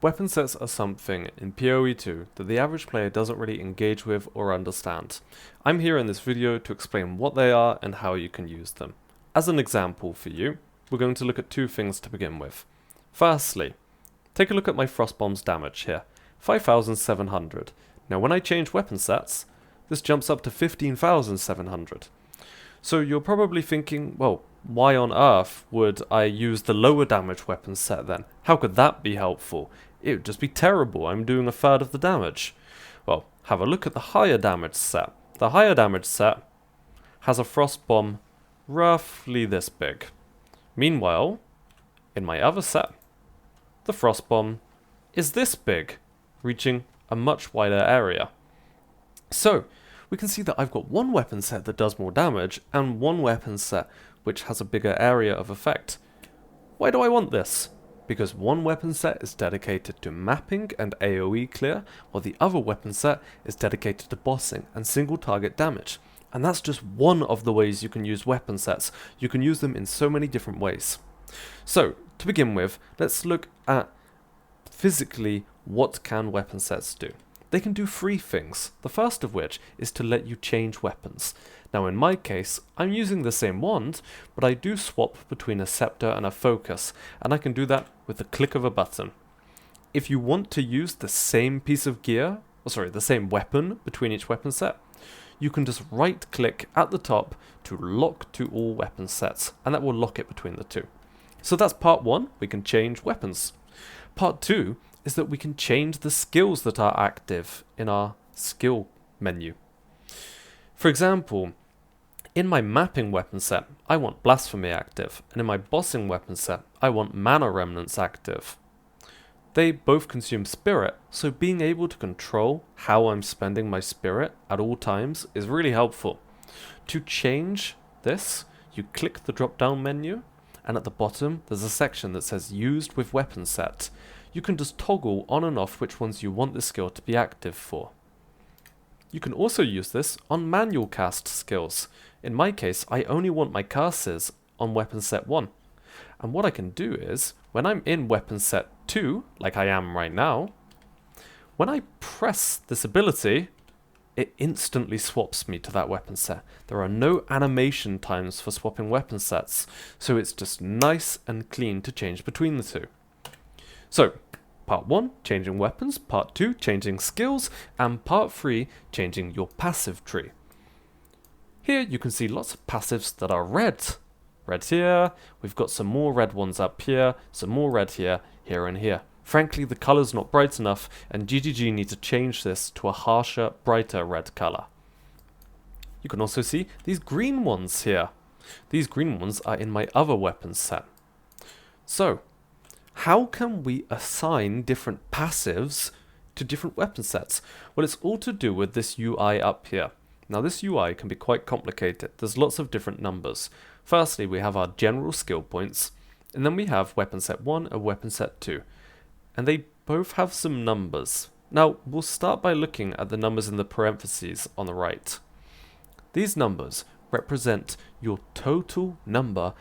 Weapon sets are something in PoE2 that the average player doesn't really engage with or understand. I'm here in this video to explain what they are and how you can use them. As an example for you, we're going to look at two things to begin with. Firstly, take a look at my Frostbomb's damage here, 5,700. Now when I change weapon sets, this jumps up to 15,700. So you're probably thinking, well, why on earth would I use the lower damage weapon set then? How could that be helpful? It would just be terrible, I'm doing a third of the damage. Well, have a look at the higher damage set. The higher damage set has a frost bomb roughly this big. Meanwhile, in my other set, the frost bomb is this big, reaching a much wider area. So, we can see that I've got one weapon set that does more damage, and one weapon set which has a bigger area of effect. Why do I want this? Because one weapon set is dedicated to mapping and AoE clear, while the other weapon set is dedicated to bossing and single target damage. And that's just one of the ways you can use weapon sets. You can use them in so many different ways. So, to begin with, let's look at physically what can weapon sets do. They can do three things, the first of which is to let you change weapons. Now in my case, I'm using the same wand, but I do swap between a scepter and a focus, and I can do that with the click of a button. If you want to use the same piece of gear, the same weapon between each weapon set, you can just right click at the top to lock to all weapon sets, and that will lock it between the two. So that's part one, we can change weapons. Part two is that we can change the skills that are active in our skill menu. For example, in my mapping weapon set, I want Blasphemy active, and in my bossing weapon set, I want Mana Remnants active. They both consume spirit, so being able to control how I'm spending my spirit at all times is really helpful. To change this, you click the drop down menu, and at the bottom there's a section that says used with weapon set. You can just toggle on and off which ones you want the skill to be active for. You can also use this on manual cast skills. In my case, I only want my curses on weapon set 1. And what I can do is, when I'm in weapon set 2, like I am right now, when I press this ability, it instantly swaps me to that weapon set. There are no animation times for swapping weapon sets, so it's just nice and clean to change between the two. So, part 1, changing weapons, part 2, changing skills, and part 3, changing your passive tree. Here you can see lots of passives that are red. Red here, we've got some more red ones up here, some more red here, here and here. Frankly, the colour's not bright enough, and GGG need to change this to a harsher, brighter red colour. You can also see these green ones here. These green ones are in my other weapons set. So, how can we assign different passives to different weapon sets? Well, it's all to do with this UI up here. Now this UI can be quite complicated. There's lots of different numbers. Firstly, we have our general skill points, and then we have weapon set 1 and weapon set 2. And they both have some numbers. Now, we'll start by looking at the numbers in the parentheses on the right. These numbers represent your total number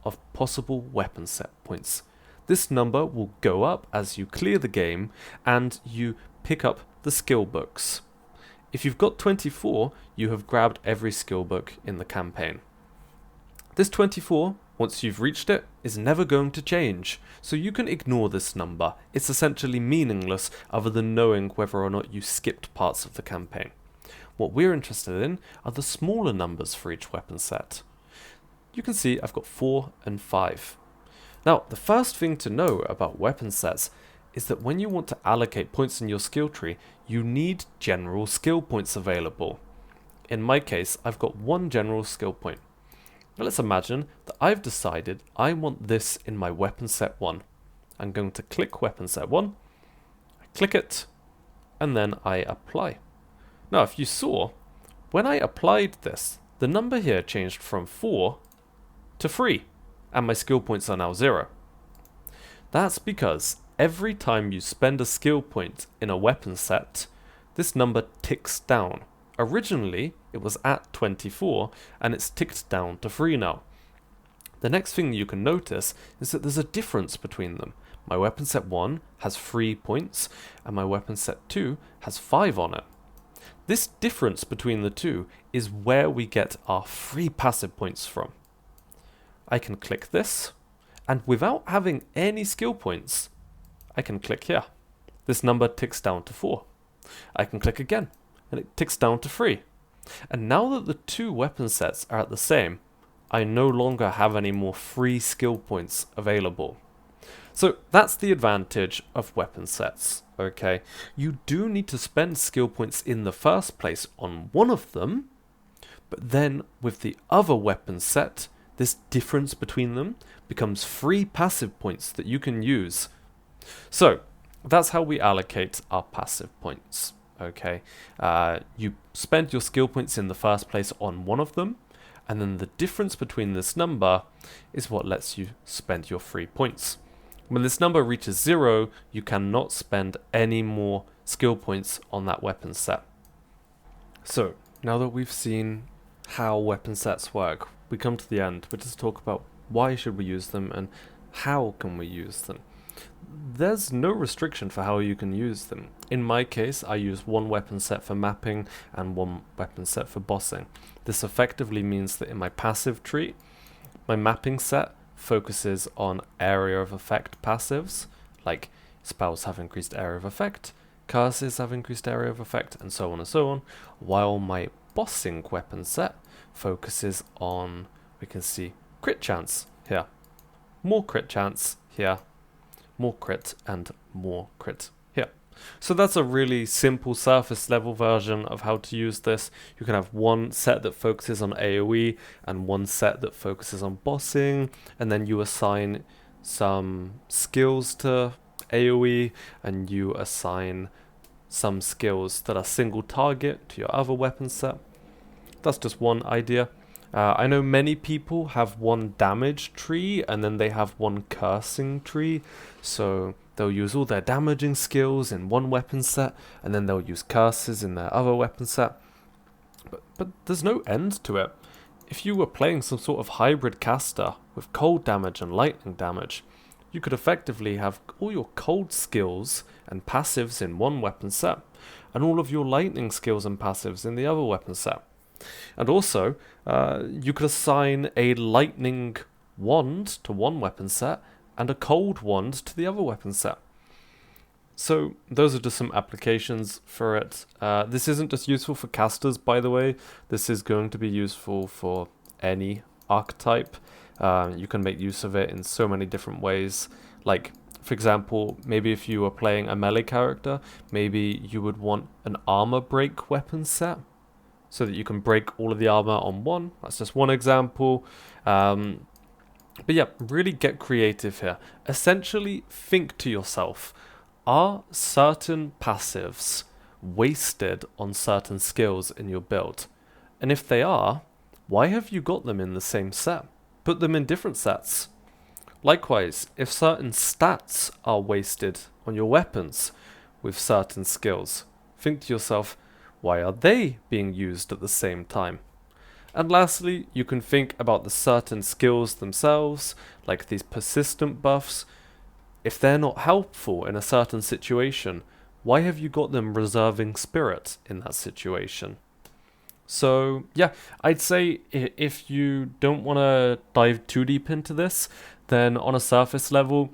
of possible weapon set points. This number will go up as you clear the game and you pick up the skill books. If you've got 24, you have grabbed every skill book in the campaign. This 24, once you've reached it, is never going to change, so you can ignore this number. It's essentially meaningless other than knowing whether or not you skipped parts of the campaign. What we're interested in are the smaller numbers for each weapon set. You can see I've got 4 and 5. Now, the first thing to know about weapon sets is that when you want to allocate points in your skill tree, you need general skill points available. In my case, I've got one general skill point. Now let's imagine that I've decided I want this in my weapon set 1. I'm going to click weapon set 1, I click it, and then I apply. Now if you saw, when I applied this, the number here changed from 4 to 3. And my skill points are now 0. That's because every time you spend a skill point in a weapon set, this number ticks down. Originally, it was at 24, and it's ticked down to 3 now. The next thing you can notice is that there's a difference between them. My weapon set 1 has 3 points, and my weapon set 2 has 5 on it. This difference between the two is where we get our free passive points from. I can click this, and without having any skill points, I can click here. This number ticks down to 4. I can click again, and it ticks down to 3. And now that the two weapon sets are at the same, I no longer have any more free skill points available. So that's the advantage of weapon sets, okay? You do need to spend skill points in the first place on one of them, but then with the other weapon set, this difference between them becomes free passive points that you can use. So that's how we allocate our passive points, okay? You spend your skill points in the first place on one of them, and then the difference between this number is what lets you spend your free points. When this number reaches 0, you cannot spend any more skill points on that weapon set. So, now that we've seen how weapon sets work, we come to the end, which is to talk about why should we use them and how can we use them. There's no restriction for how you can use them. In my case, I use one weapon set for mapping and one weapon set for bossing. This effectively means that in my passive tree, my mapping set focuses on area of effect passives, like spells have increased area of effect, curses have increased area of effect, and so on, while my bossing weapon set focuses on, we can see, crit chance here, more crit chance here, more crit, and more crit here. So that's a really simple surface level version of how to use this. You can have one set that focuses on AoE and one set that focuses on bossing, and then you assign some skills to AoE and you assign some skills that are single target to your other weapon set. That's just one idea. I know many people have one damage tree and then they have one cursing tree, so they'll use all their damaging skills in one weapon set and then they'll use curses in their other weapon set. But there's no end to it. If you were playing some sort of hybrid caster with cold damage and lightning damage, you could effectively have all your cold skills and passives in one weapon set and all of your lightning skills and passives in the other weapon set. And also, you could assign a lightning wand to one weapon set and a cold wand to the other weapon set. So those are just some applications for it. This isn't just useful for casters, by the way. This is going to be useful for any archetype. You can make use of it in so many different ways. Like, for example, maybe if you were playing a melee character, maybe you would want an armor break weapon set, so that you can break all of the armor on one. That's just one example. But yeah, really get creative here. Essentially, think to yourself, are certain passives wasted on certain skills in your build? And if they are, why have you got them in the same set? Put them in different sets. Likewise, if certain stats are wasted on your weapons with certain skills, think to yourself, why are they being used at the same time? And lastly, you can think about the certain skills themselves, like these persistent buffs. If they're not helpful in a certain situation, why have you got them reserving spirit in that situation? So yeah, I'd say if you don't want to dive too deep into this, then on a surface level,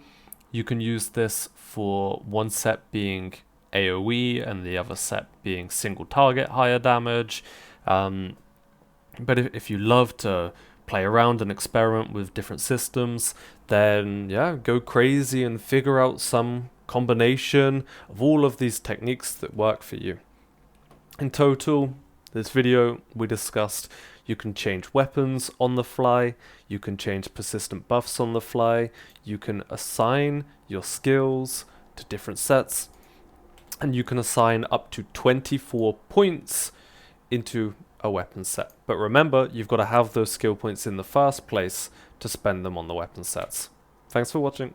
you can use this for one set being AoE and the other set being single target higher damage. But if you love to play around and experiment with different systems, then yeah, go crazy and figure out some combination of all of these techniques that work for you. In total, this video we discussed you can change weapons on the fly, you can change persistent buffs on the fly, you can assign your skills to different sets, and you can assign up to 24 points into a weapon set. But remember, you've got to have those skill points in the first place to spend them on the weapon sets. Thanks for watching.